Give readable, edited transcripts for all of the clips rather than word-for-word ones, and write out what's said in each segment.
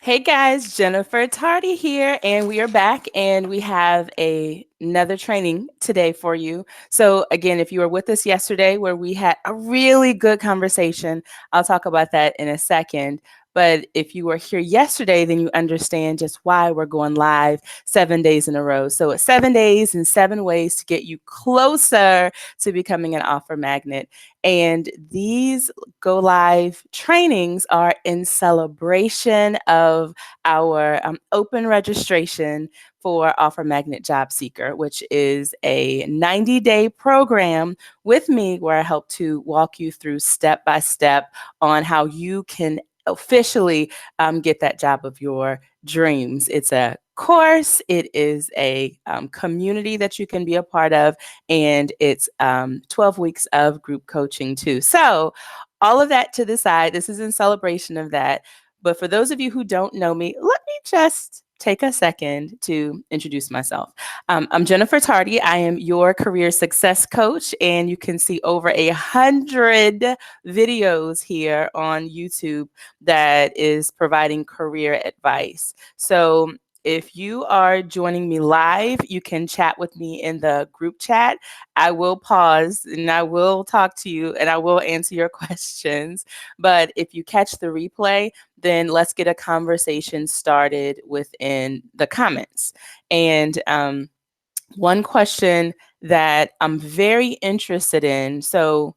Hey guys, Jennifer Tardy here, and we are back and we have another training today for you. So, again, if you were with us yesterday where we had a really good conversation, I'll talk about that in a second. But if you were here yesterday, then you understand just why we're going live 7 days in a row. So, it's 7 days and 7 ways to get you closer to becoming an offer magnet. And these go live trainings are in celebration of our open registration for Offer Magnet Job Seeker, which is a 90-day program with me where I help to walk you through step by step on how you can officially get that job of your dreams. It's a course, it is a community that you can be a part of, and it's 12 weeks of group coaching too. So, all of that to the side, this is in celebration of that. But for those of you who don't know me, let me just take a second to introduce myself. I'm Jennifer Tardy. I am your career success coach, and you can see over 100 videos here on YouTube that is providing career advice. So if you are joining me live, you can chat with me in the group chat. I will pause and I will talk to you and I will answer your questions. But if you catch the replay, then let's get a conversation started within the comments. And one question that I'm very interested in. So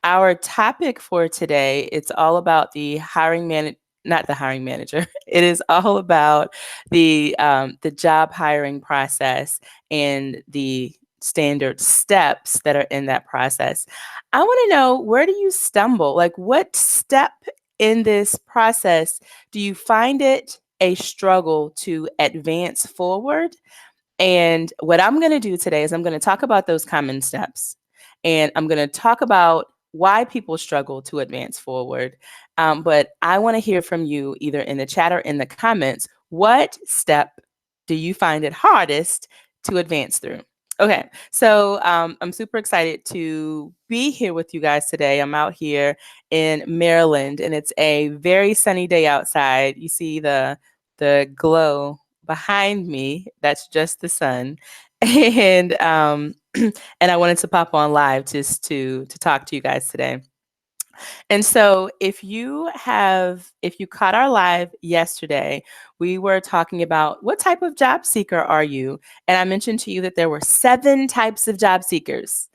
our topic for today, it's all about the hiring manager, not the hiring manager. It is all about the job hiring process and the standard steps that are in that process. I want to know, where do you stumble? Like, what step in this process do you find it a struggle to advance forward? And what I'm going to do today is I'm going to talk about those common steps. And I'm going to talk about why people struggle to advance forward. But I want to hear from you either in the chat or in the comments. What step do you find it hardest to advance through? Okay, so I'm super excited to be here with you guys today. I'm out here in Maryland, and it's a very sunny day outside. You see the glow behind me. That's just the sun, and and I wanted to pop on live just to talk to you guys today. And so if you caught our live yesterday, we were talking about what type of job seeker are you? And I mentioned to you that there were 7 types of job seekers.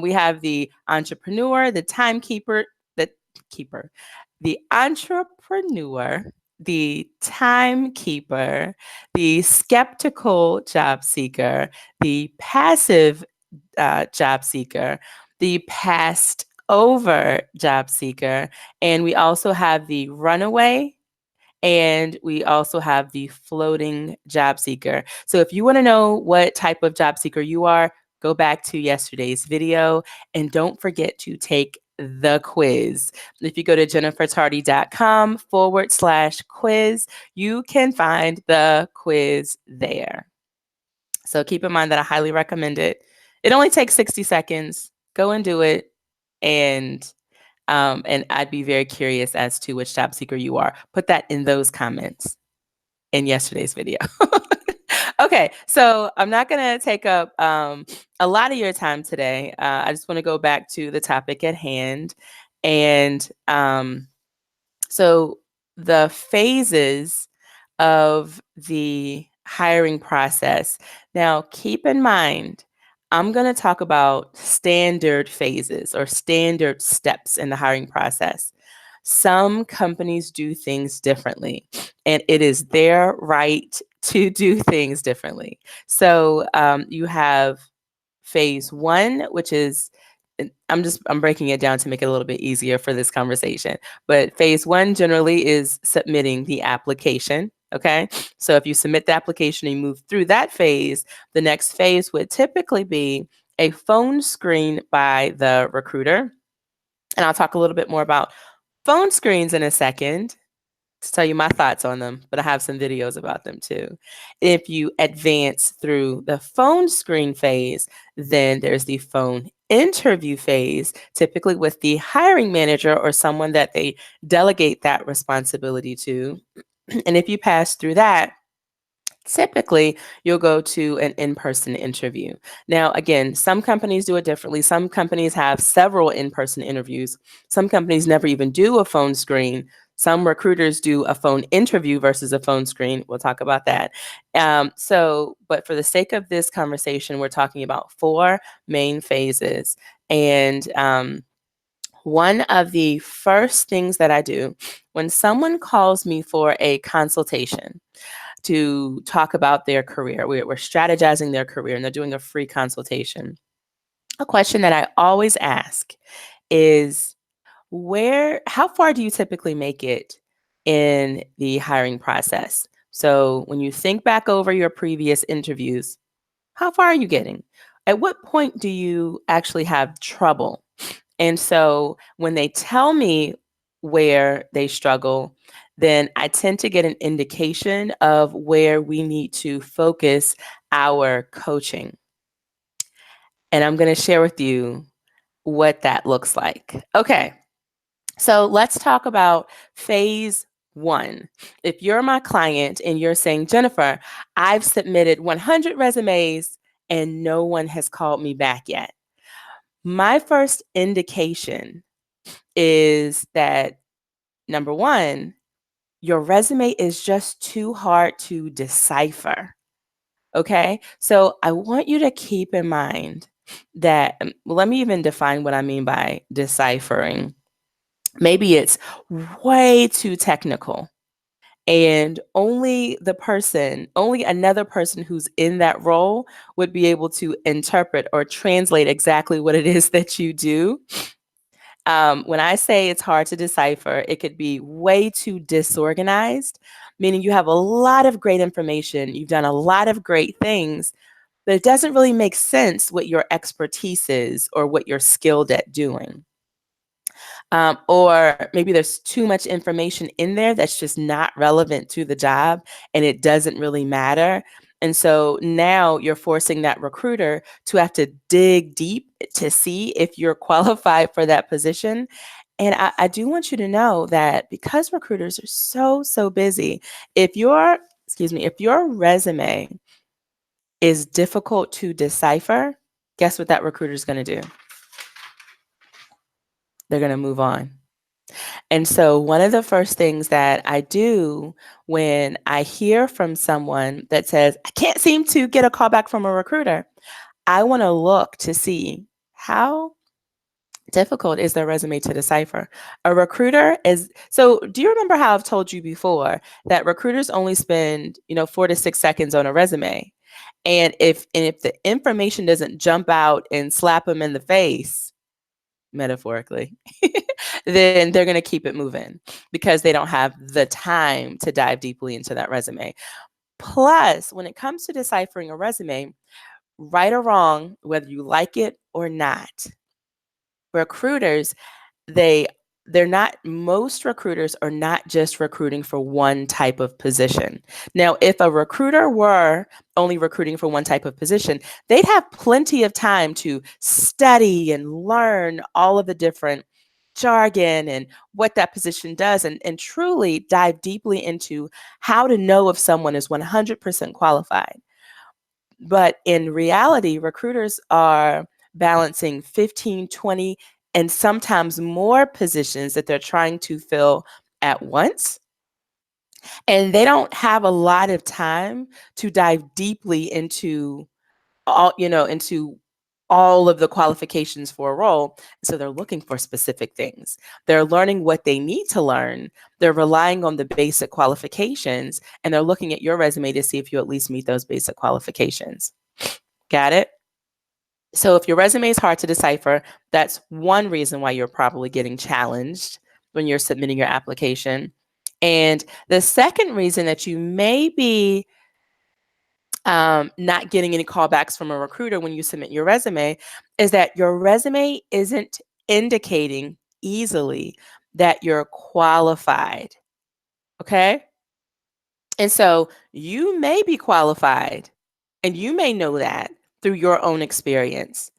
We have the entrepreneur, the timekeeper, the keeper, the entrepreneur, the timekeeper, the skeptical job seeker, the passive job seeker, the passed over job seeker, and we also have the runaway, and we also have the floating job seeker. So if you want to know what type of job seeker you are, go back to yesterday's video and don't forget to take the quiz. If you go to jennifertardy.com/quiz, you can find the quiz there. So keep in mind that I highly recommend it. It only takes 60 seconds. Go and do it. And I'd be very curious as to which job seeker you are. Put that in those comments in yesterday's video. Okay, so I'm not going to take up a lot of your time today. I just want to go back to the topic at hand. And so the phases of the hiring process. Now, keep in mind, I'm going to talk about standard phases or standard steps in the hiring process. Some companies do things differently, and it is their right to do things differently. So you have phase 1, which is, I'm breaking it down to make it a little bit easier for this conversation. But phase 1 generally is submitting the application. Okay. So if you submit the application and you move through that phase, the next phase would typically be a phone screen by the recruiter. And I'll talk a little bit more about phone screens in a second to tell you my thoughts on them, but I have some videos about them too. If you advance through the phone screen phase, then there's the phone interview phase, typically with the hiring manager or someone that they delegate that responsibility to. And if you pass through that, typically you'll go to an in-person interview. Now, again, some companies do it differently. Some companies have several in-person interviews. Some companies never even do a phone screen. Some recruiters do a phone interview versus a phone screen. We'll talk about that. But for the sake of this conversation, we're talking about 4 main phases. And one of the first things that I do when someone calls me for a consultation to talk about their career, we're strategizing their career and they're doing a free consultation. A question that I always ask is, how far do you typically make it in the hiring process? So when you think back over your previous interviews, how far are you getting? At what point do you actually have trouble? And so when they tell me where they struggle, then I tend to get an indication of where we need to focus our coaching. And I'm going to share with you what that looks like. Okay. So let's talk about phase 1. If you're my client and you're saying, Jennifer, I've submitted 100 resumes and no one has called me back yet. My first indication is that, number 1, your resume is just too hard to decipher. Okay. So I want you to keep in mind that, let me even define what I mean by deciphering. Maybe it's way too technical and only another person who's in that role would be able to interpret or translate exactly what it is that you do. When I say it's hard to decipher, it could be way too disorganized, meaning you have a lot of great information, you've done a lot of great things, but it doesn't really make sense what your expertise is or what you're skilled at doing. Or maybe there's too much information in there that's just not relevant to the job and it doesn't really matter. And so now you're forcing that recruiter to have to dig deep to see if you're qualified for that position. And I do want you to know that because recruiters are so busy, if your resume is difficult to decipher, guess what that recruiter is going to do? They're going to move on. And so one of the first things that I do when I hear from someone that says, I can't seem to get a call back from a recruiter, I want to look to see how difficult is their resume to decipher. So do you remember how I've told you before that recruiters only spend, 4 to 6 seconds on a resume? And if the information doesn't jump out and slap them in the face, metaphorically, then they're going to keep it moving because they don't have the time to dive deeply into that resume. Plus, when it comes to deciphering a resume, right or wrong, whether you like it or not, recruiters, most recruiters are not just recruiting for one type of position. Now, if a recruiter were only recruiting for one type of position, they'd have plenty of time to study and learn all of the different jargon and what that position does and truly dive deeply into how to know if someone is 100% qualified. But in reality, recruiters are balancing 15, 20, and sometimes more positions that they're trying to fill at once. And they don't have a lot of time to dive deeply into all of the qualifications for a role. So they're looking for specific things. They're learning what they need to learn. They're relying on the basic qualifications, and they're looking at your resume to see if you at least meet those basic qualifications. Got it? So if your resume is hard to decipher, that's one reason why you're probably getting challenged when you're submitting your application. And the second reason that you may be not getting any callbacks from a recruiter when you submit your resume is that your resume isn't indicating easily that you're qualified. Okay? And so you may be qualified and you may know that through your own experience,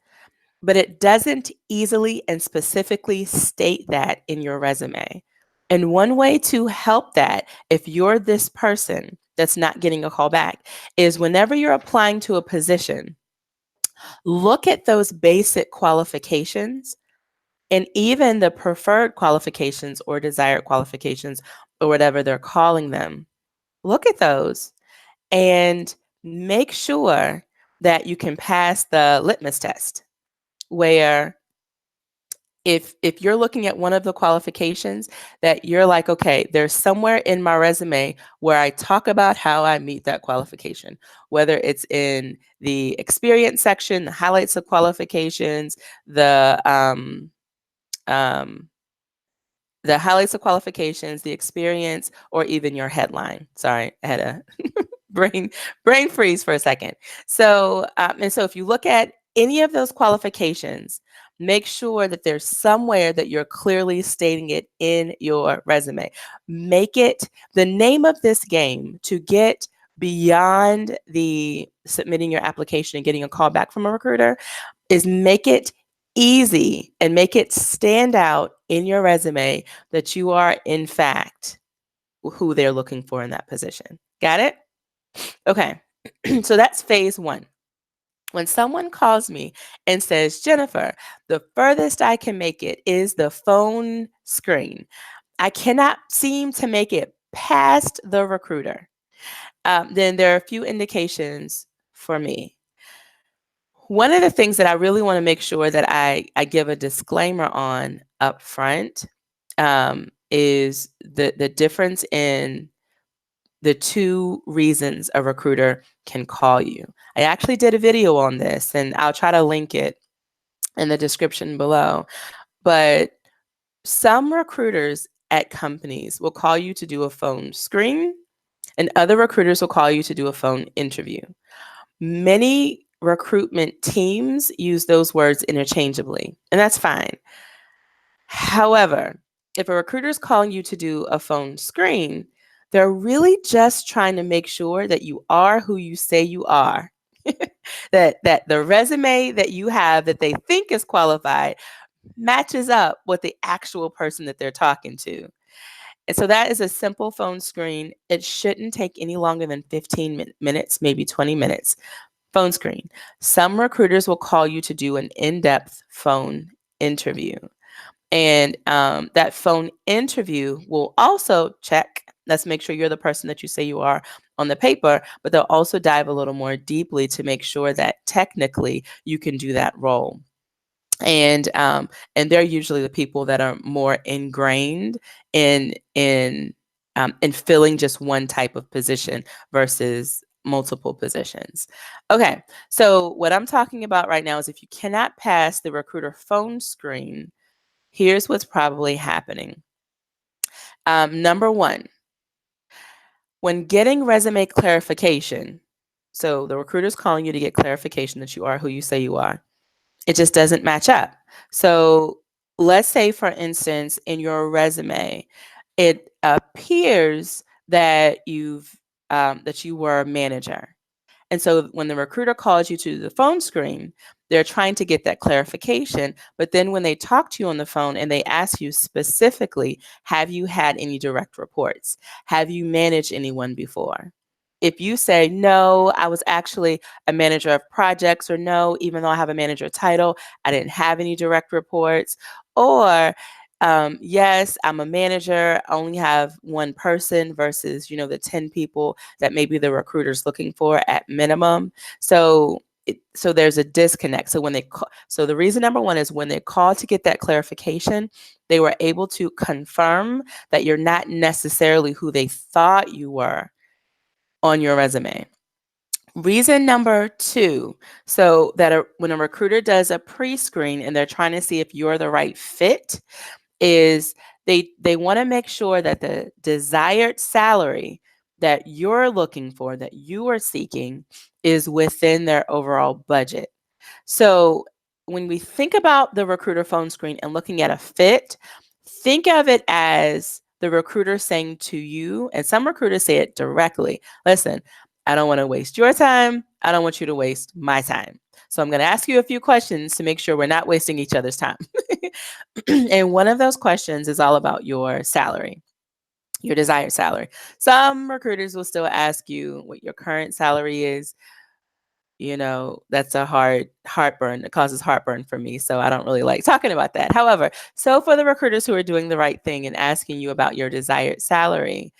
but it doesn't easily and specifically state that in your resume. And one way to help that, if you're this person that's not getting a call back, is whenever you're applying to a position, look at those basic qualifications and even the preferred qualifications or desired qualifications or whatever they're calling them. Look at those and make sure that you can pass the litmus test, where if you're looking at one of the qualifications that you're like, okay, there's somewhere in my resume where I talk about how I meet that qualification, whether it's in the experience section, the highlights of qualifications, the highlights of qualifications, the experience, or even your headline. Sorry, I had a brain freeze for a second. So, and so if you look at any of those qualifications, make sure that there's somewhere that you're clearly stating it in your resume. Make it the name of this game to get beyond the submitting your application and getting a call back from a recruiter is make it easy and make it stand out in your resume that you are in fact who they're looking for in that position. Got it? Okay. So that's phase one. When someone calls me and says, Jennifer, the furthest I can make it is the phone screen. I cannot seem to make it past the recruiter. Then there are a few indications for me. One of the things that I really want to make sure that I give a disclaimer on up front is the difference in the two reasons a recruiter can call you. I actually did a video on this, and I'll try to link it in the description below. But some recruiters at companies will call you to do a phone screen, and other recruiters will call you to do a phone interview. Many recruitment teams use those words interchangeably, and that's fine. However, if a recruiter is calling you to do a phone screen, they're really just trying to make sure that you are who you say you are. that the resume that you have that they think is qualified matches up with the actual person that they're talking to. And so that is a simple phone screen. It shouldn't take any longer than 15 minutes, maybe 20 minutes. Phone screen. Some recruiters will call you to do an in-depth phone interview. And that phone interview will also check, let's make sure you're the person that you say you are on the paper, but they'll also dive a little more deeply to make sure that technically you can do that role. And they're usually the people that are more ingrained in filling just one type of position versus multiple positions. Okay, so what I'm talking about right now is if you cannot pass the recruiter phone screen, here's what's probably happening. Number one, when getting resume clarification, so the recruiter's calling you to get clarification that you are who you say you are, it just doesn't match up. So let's say, for instance, in your resume, it appears that you were a manager. And so when the recruiter calls you to the phone screen, they're trying to get that clarification. But then when they talk to you on the phone and they ask you specifically, have you had any direct reports? Have you managed anyone before? If you say, no, I was actually a manager of projects, or no, even though I have a manager title, I didn't have any direct reports, or yes, I'm a manager, I only have one person versus, the 10 people that maybe the recruiter's looking for at minimum. So there's a disconnect. So so the reason number one is when they call to get that clarification, they were able to confirm that you're not necessarily who they thought you were on your resume. Reason number two, so that when a recruiter does a pre-screen and they're trying to see if you're the right fit, is they want to make sure that the desired salary that you're looking for, that you are seeking, is within their overall budget. So when we think about the recruiter phone screen and looking at a fit, think of it as the recruiter saying to you, and some recruiters say it directly, listen, I don't want to waste your time. I don't want you to waste my time. So I'm going to ask you a few questions to make sure we're not wasting each other's time. And one of those questions is all about your salary, your desired salary. Some recruiters will still ask you what your current salary is. That's a heartburn. It causes heartburn for me. So I don't really like talking about that. However, so for the recruiters who are doing the right thing and asking you about your desired salary,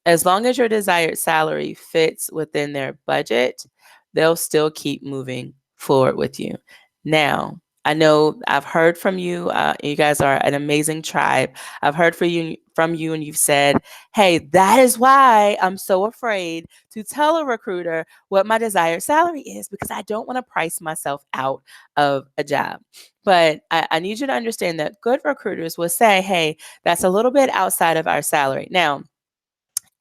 as long as your desired salary fits within their budget, they'll still keep moving forward with you. Now, I know I've heard from you. You guys are an amazing tribe. I've heard from you, and you've said, hey, that is why I'm so afraid to tell a recruiter what my desired salary is, because I don't want to price myself out of a job. But I need you to understand that good recruiters will say, hey, that's a little bit outside of our salary. Now,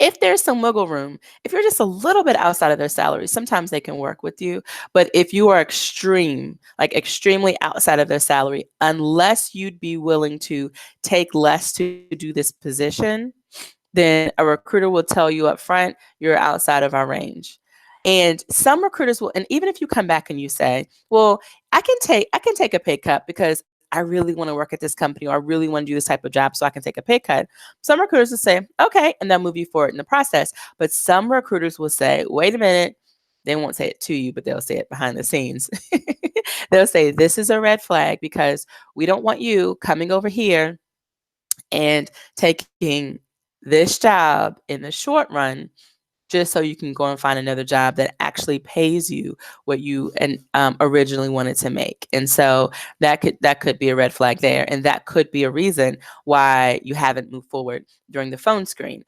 if there's some wiggle room, if you're just a little bit outside of their salary, sometimes they can work with you. But if you are extremely outside of their salary, unless you'd be willing to take less to do this position, then a recruiter will tell you up front, you're outside of our range. And some recruiters will, and even if you come back and you say, well, I can take a pay cut because I really want to work at this company, or I really want to do this type of job, so I can take a pay cut. Some recruiters will say, okay, and they'll move you forward in the process. But some recruiters will say, wait a minute. They won't say it to you, but they'll say it behind the scenes. They'll say, this is a red flag because we don't want you coming over here and taking this job in the short run just so you can go and find another job that actually pays you what you originally wanted to make. And so that could be a red flag there, and that could be a reason why you haven't moved forward during the phone screen.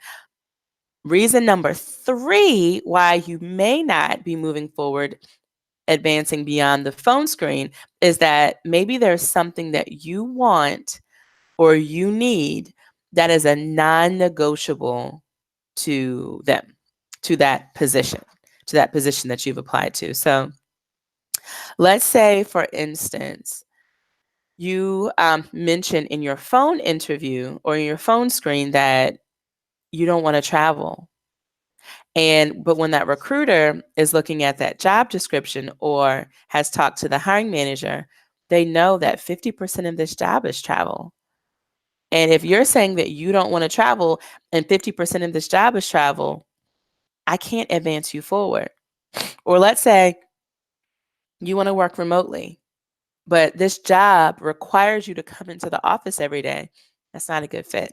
Reason number 3 why you may not be moving forward, advancing beyond the phone screen, is that maybe there's something that you want or you need that is a non-negotiable to them, to that position that you've applied to. So let's say, for instance, you mentioned in your phone interview or in your phone screen that you don't want to travel. But when that recruiter is looking at that job description or has talked to the hiring manager, they know that 50% of this job is travel. And if you're saying that you don't want to travel and 50% of this job is travel, I can't advance you forward. Or let's say you want to work remotely, but this job requires you to come into the office every day. That's not a good fit.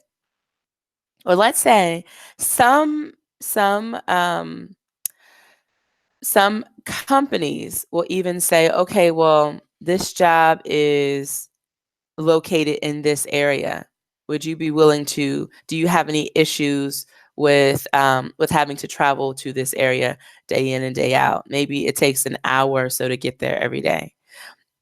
Or let's say some companies will even say, okay, well, this job is located in this area. Would you be willing to, do you have any issues with having to travel to this area day in and day out? Maybe it takes an hour or so to get there every day.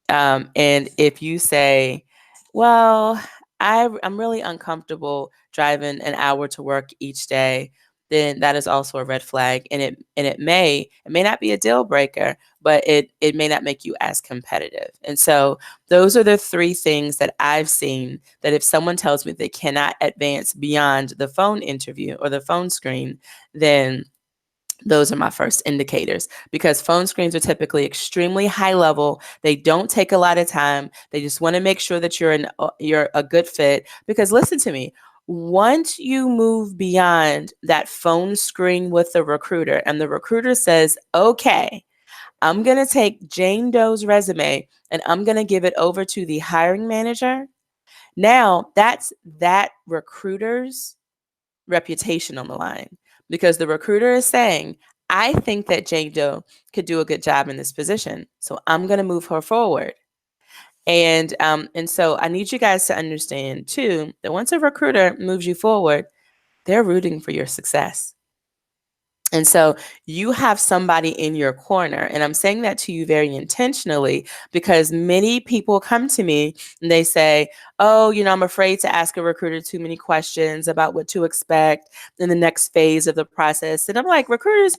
And if you say, well, I'm really uncomfortable driving an hour to work each day, then that is also a red flag. And it may not be a deal breaker, but it may not make you as competitive. And so those are the 3 things that I've seen that if someone tells me they cannot advance beyond the phone interview or the phone screen, then those are my first indicators, because phone screens are typically extremely high level. They don't take a lot of time. They just want to make sure that you're a good fit. Because listen to me, once you move beyond that phone screen with the recruiter and the recruiter says, okay, I'm going to take Jane Doe's resume and I'm going to give it over to the hiring manager. Now that's that recruiter's reputation on the line, because the recruiter is saying, I think that Jane Doe could do a good job in this position, so I'm going to move her forward. And so I need you guys to understand too that once a recruiter moves you forward, they're rooting for your success. And so you have somebody in your corner. And I'm saying that to you very intentionally, because many people come to me and they say, oh, I'm afraid to ask a recruiter too many questions about what to expect in the next phase of the process. And I'm like, recruiters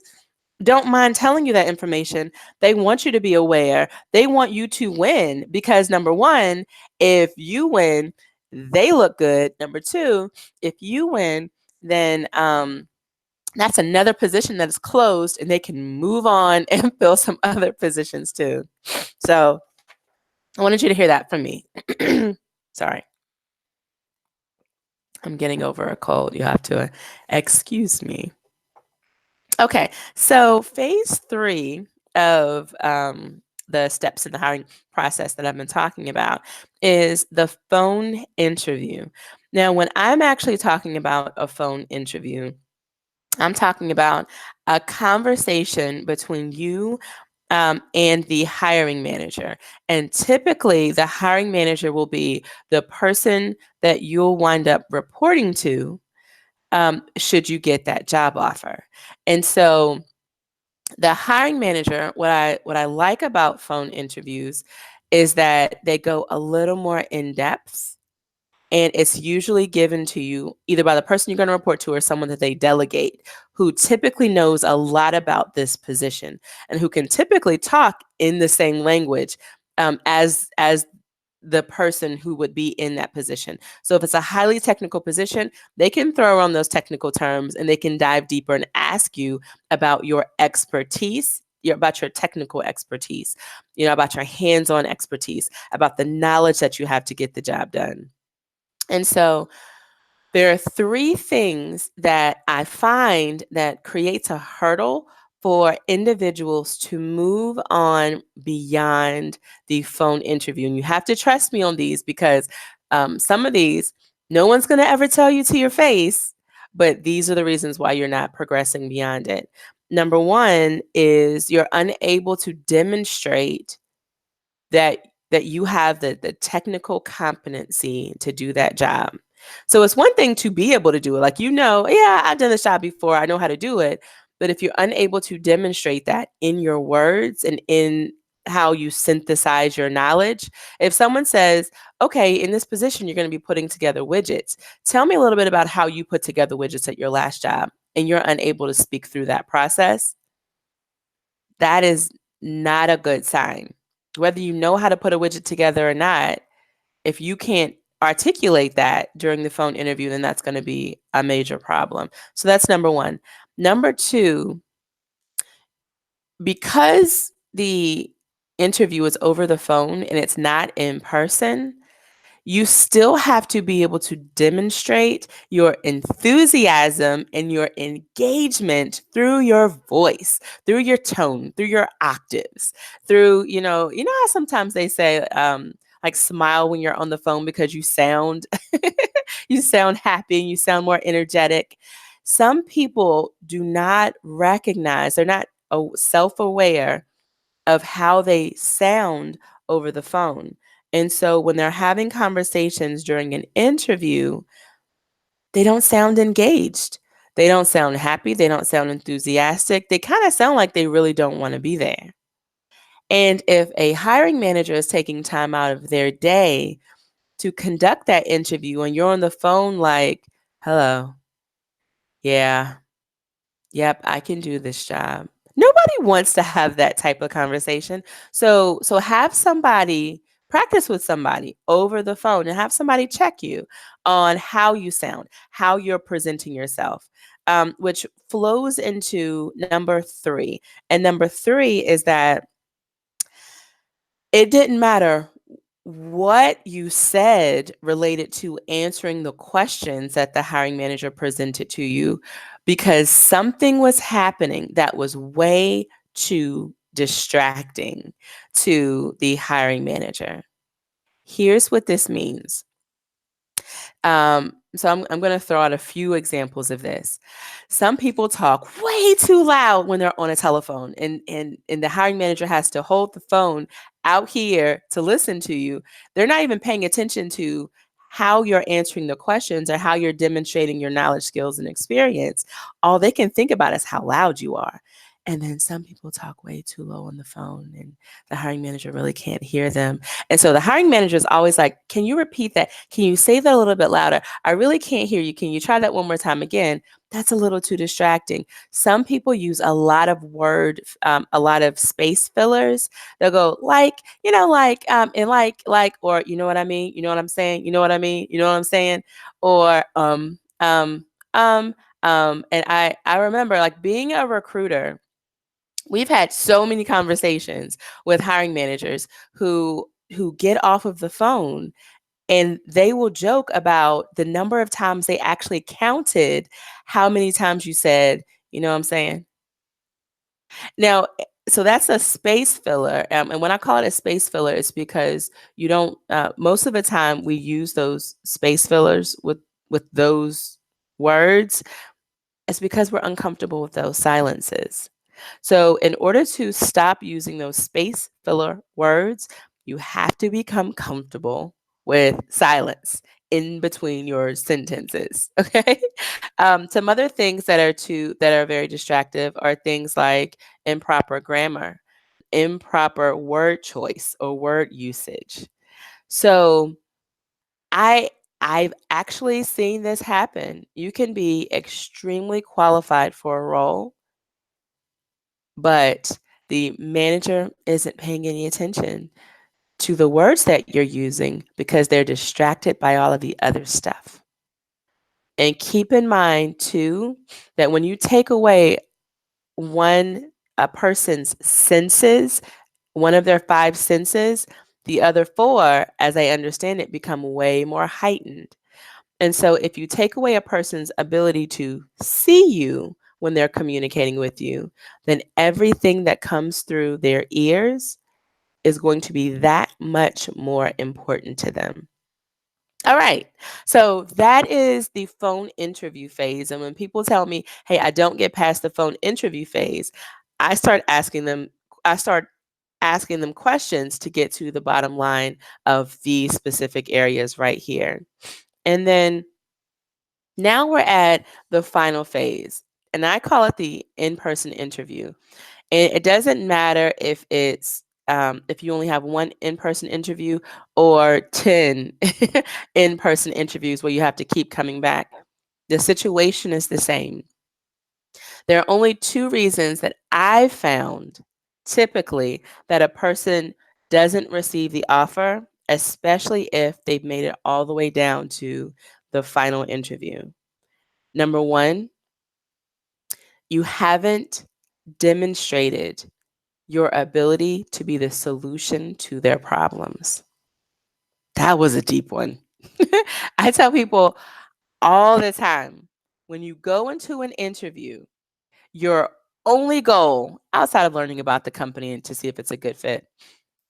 don't mind telling you that information. They want you to be aware. They want you to win, because number 1, if you win, they look good. Number 2, if you win, then that's another position that is closed, and they can move on and fill some other positions too. So I wanted you to hear that from me. Sorry. I'm getting over a cold. You have to excuse me. Okay, so phase 3 of the steps in the hiring process that I've been talking about is the phone interview. Now, when I'm actually talking about a phone interview, I'm talking about a conversation between you and the hiring manager. And typically, the hiring manager will be the person that you'll wind up reporting to should you get that job offer. And so, the hiring manager, what I like about phone interviews is that they go a little more in depth, and it's usually given to you either by the person you're going to report to or someone that they delegate who typically knows a lot about this position and who can typically talk in the same language as the person who would be in that position. So if it's a highly technical position, they can throw around those technical terms and they can dive deeper and ask you about your expertise, about your technical expertise, about your hands-on expertise, about the knowledge that you have to get the job done. And so there are 3 things that I find that creates a hurdle for individuals to move on beyond the phone interview. And you have to trust me on these because some of these, no one's going to ever tell you to your face, but these are the reasons why you're not progressing beyond it. Number 1 is you're unable to demonstrate that you have the technical competency to do that job. So it's one thing to be able to do it. Like, yeah, I've done this job before. I know how to do it. But if you're unable to demonstrate that in your words and in how you synthesize your knowledge, if someone says, okay, in this position, you're going to be putting together widgets. Tell me a little bit about how you put together widgets at your last job, and you're unable to speak through that process, that is not a good sign. Whether you know how to put a widget together or not, if you can't articulate that during the phone interview, then that's going to be a major problem. So that's number 1. Number 2, because the interview is over the phone and it's not in person, you still have to be able to demonstrate your enthusiasm and your engagement through your voice, through your tone, through your octaves, through, how sometimes they say, like, smile when you're on the phone because you sound you sound happy and you sound more energetic. Some people do not recognize, they're not self-aware of how they sound over the phone. And so when they're having conversations during an interview, they don't sound engaged. They don't sound happy. They don't sound enthusiastic. They kind of sound like they really don't want to be there. And if a hiring manager is taking time out of their day to conduct that interview and you're on the phone like, hello, yeah, yep, I can do this job. Nobody wants to have that type of conversation. So have somebody practice with somebody over the phone and have somebody check you on how you sound, how you're presenting yourself, which flows into number 3. And number 3 is that it didn't matter what you said related to answering the questions that the hiring manager presented to you, because something was happening that was way too distracting to the hiring manager. Here's what this means. So I'm going to throw out a few examples of this. Some people talk way too loud when they're on a telephone, and the hiring manager has to hold the phone out here to listen to you. They're not even paying attention to how you're answering the questions or how you're demonstrating your knowledge, skills, and experience. All they can think about is how loud you are. And then some people talk way too low on the phone, and the hiring manager really can't hear them. And so the hiring manager is always like, can you repeat that? Can you say that a little bit louder? I really can't hear you. Can you try that one more time again? That's a little too distracting. Some people use a lot of a lot of space fillers. They'll go and or you know what I mean? You know what I'm saying? You know what I mean? You know what I'm saying? Or, And I remember like being a recruiter, we've had so many conversations with hiring managers who get off of the phone and they will joke about the number of times they actually counted how many times you said, you know what I'm saying? Now, so that's a space filler. And when I call it a space filler, it's because you don't, most of the time we use those space fillers with those words. It's because we're uncomfortable with those silences. So, in order to stop using those space filler words, you have to become comfortable with silence in between your sentences. Okay. Some other things that are very distractive are things like improper grammar, improper word choice or word usage. So, I I've actually seen this happen. You can be extremely qualified for a role, but the manager isn't paying any attention to the words that you're using because they're distracted by all of the other stuff. And keep in mind too that when you take away a person's senses, one of their five senses, the other four, as I understand it, become way more heightened. And so if you take away a person's ability to see you when they're communicating with you, then everything that comes through their ears is going to be that much more important to them. All right. So that is the phone interview phase. And when people tell me, hey, I don't get past the phone interview phase, I start asking them, I start asking them questions to get to the bottom line of these specific areas right here. And then now we're at the final phase, and I call it the in-person interview. And it doesn't matter if you only have one in-person interview or 10 in-person interviews where you have to keep coming back. The situation is the same. There are only two reasons that I've found typically that a person doesn't receive the offer, especially if they've made it all the way down to the final interview. Number one, you haven't demonstrated your ability to be the solution to their problems. That was a deep one. I tell people all the time when you go into an interview, your only goal outside of learning about the company and to see if it's a good fit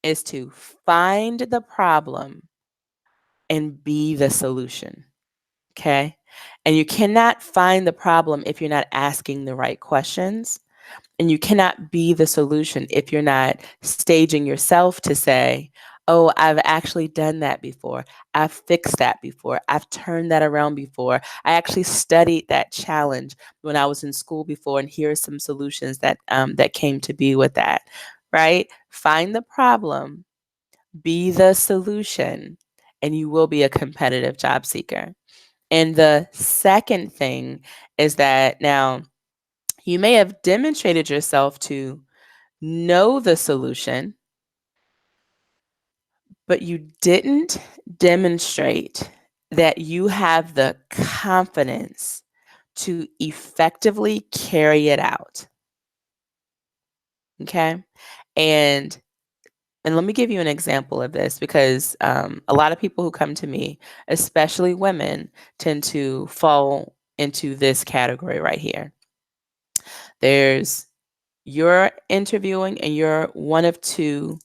is to find the problem and be the solution. Okay. And you cannot find the problem if you're not asking the right questions. And you cannot be the solution if you're not staging yourself to say, oh, I've actually done that before. I've fixed that before. I've turned that around before. I actually studied that challenge when I was in school before, and here are some solutions that came to be with that. Right? Find the problem, be the solution, and you will be a competitive job seeker. And the second thing is that now you may have demonstrated yourself to know the solution, but you didn't demonstrate that you have the confidence to effectively carry it out. Okay. And and let me give you an example of this because a lot of people who come to me, especially women, tend to fall into this category right here. There's you're interviewing and you're one of two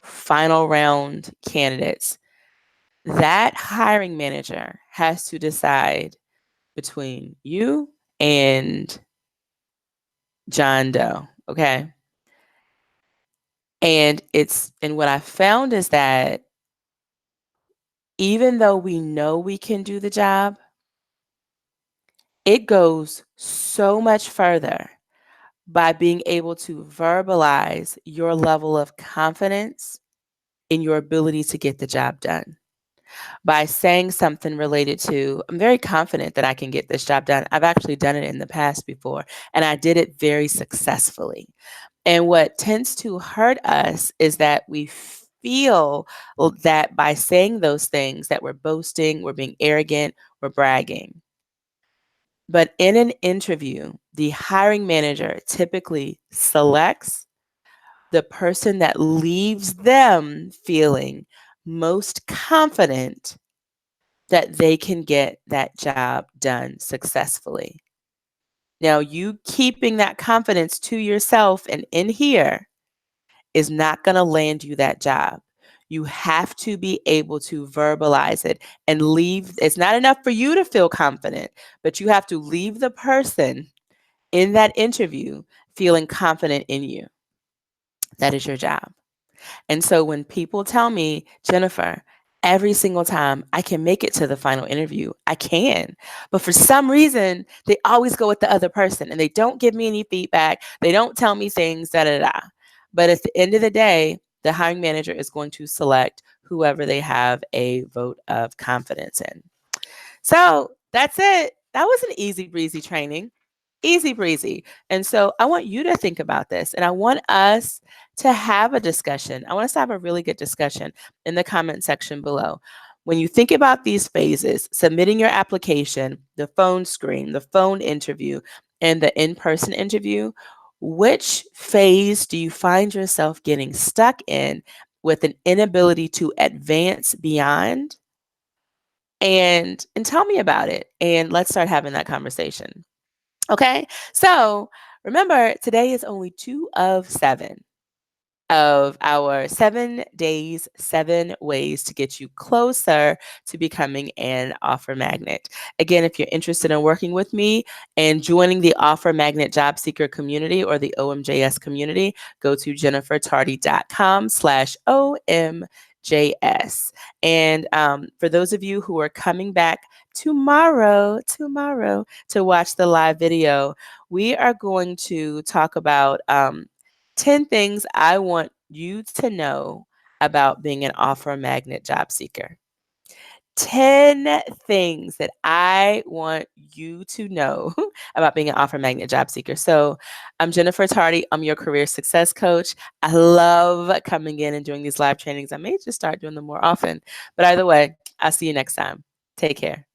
final round candidates. That hiring manager has to decide between you and John Doe. Okay. And what I found is that even though we know we can do the job, it goes so much further by being able to verbalize your level of confidence in your ability to get the job done. By saying something related to, I'm very confident that I can get this job done. I've actually done it in the past before, and I did it very successfully. And what tends to hurt us is that we feel that by saying those things that we're boasting, we're being arrogant, we're bragging. But in an interview, the hiring manager typically selects the person that leaves them feeling most confident that they can get that job done successfully. Now, you keeping that confidence to yourself and in here is not going to land you that job. You have to be able to verbalize it and leave. It's not enough for you to feel confident, but you have to leave the person in that interview feeling confident in you. That is your job. And so when people tell me, Jennifer, every single time I can make it to the final interview, I can. But for some reason, they always go with the other person and they don't give me any feedback. They don't tell me things, da da da. But at the end of the day, the hiring manager is going to select whoever they have a vote of confidence in. So that's it. That was an easy breezy training. Easy breezy. And so I want you to think about this and I want us to have a discussion. I want us to have a really good discussion in the comment section below. When you think about these phases, submitting your application, the phone screen, the phone interview, and the in-person interview, which phase do you find yourself getting stuck in with an inability to advance beyond? And tell me about it. And let's start having that conversation. Okay, so remember, today is only 2 of 7 of our 7 days, 7 ways to get you closer to becoming an offer magnet. Again, if you're interested in working with me and joining the Offer Magnet Job Seeker community or the OMJS community, go to jennifertardy.com/OMJS. And for those of you who are coming back tomorrow to watch the live video, we are going to talk about 10 things I want you to know about being an offer magnet job seeker. 10 things that I want you to know about being an offer magnet job seeker. So I'm Jennifer Tardy. I'm your career success coach. I love coming in and doing these live trainings. I may just start doing them more often. But either way, I'll see you next time. Take care.